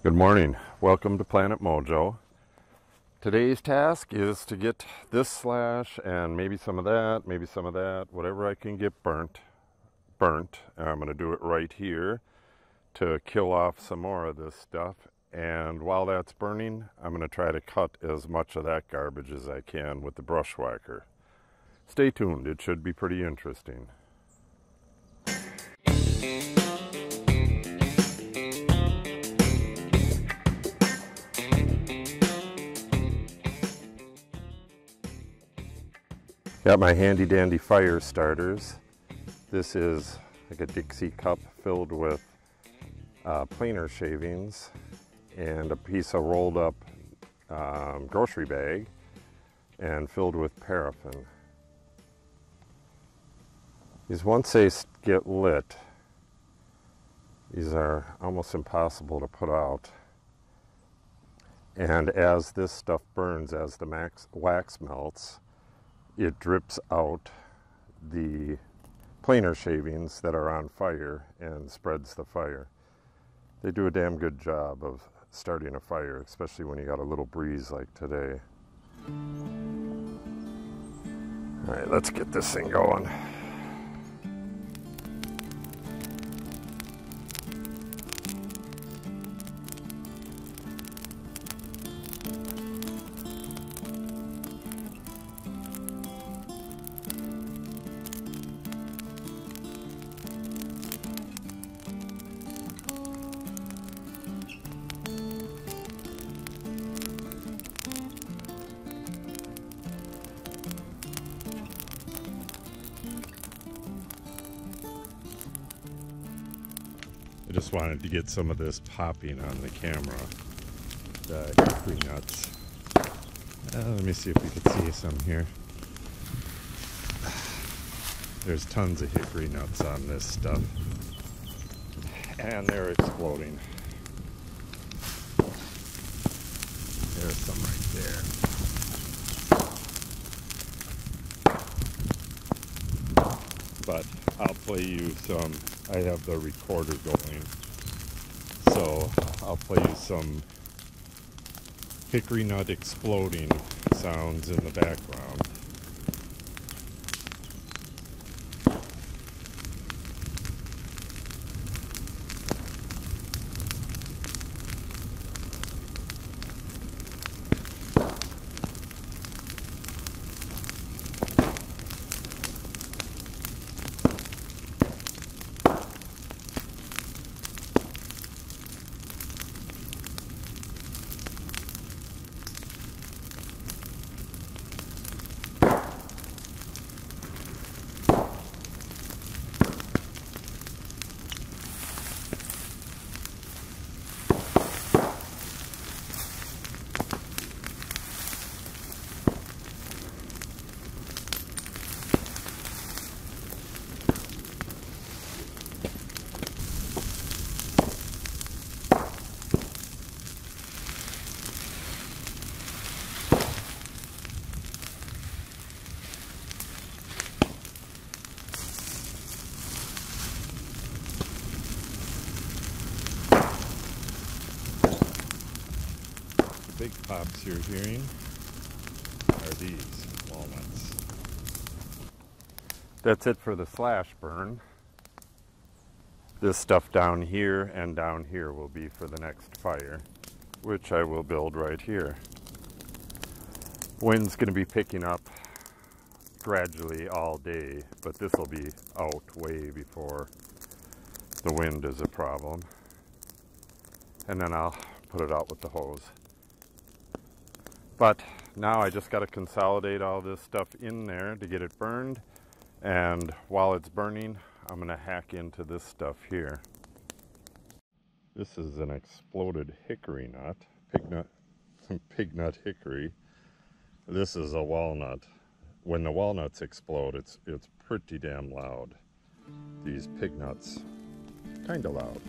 Good morning. Welcome to Planet Mojo. Today's task is to get this slash and maybe some of that, whatever I can get burnt. And I'm going to do it right here to kill off some more of this stuff. And while that's burning, I'm going to try to cut as much of that garbage as I can with the brush whacker. Stay tuned. It should be pretty interesting. Got my handy dandy fire starters. This is like a Dixie cup filled with planer shavings and a piece of rolled up grocery bag and filled with paraffin. These, once they get lit, these are almost impossible to put out. And as this stuff burns, as the wax melts, it drips out the planer shavings that are on fire and spreads the fire. They do a damn good job of starting a fire, especially when you got a little breeze like today. All right, let's get this thing going. I just wanted to get some of this popping on the camera, the hickory nuts. Let me see if we can see some here. There's tons of hickory nuts on this stuff, and they're exploding. There's some right there. But I'll play you some. I have the recorder going, so I'll play you some hickory nut exploding sounds in the background. Big pops you're hearing are these walnuts. That's it for the slash burn. This stuff down here and down here will be for the next fire, which I will build right here. Wind's going to be picking up gradually all day, but this will be out way before the wind is a problem. And then I'll put it out with the hose. But now I just got to consolidate all this stuff in there to get it burned. And while it's burning, I'm going to hack into this stuff here. This is an exploded hickory nut, pig nut hickory. This is a walnut. When the walnuts explode, it's pretty damn loud. These pig nuts, kind of loud.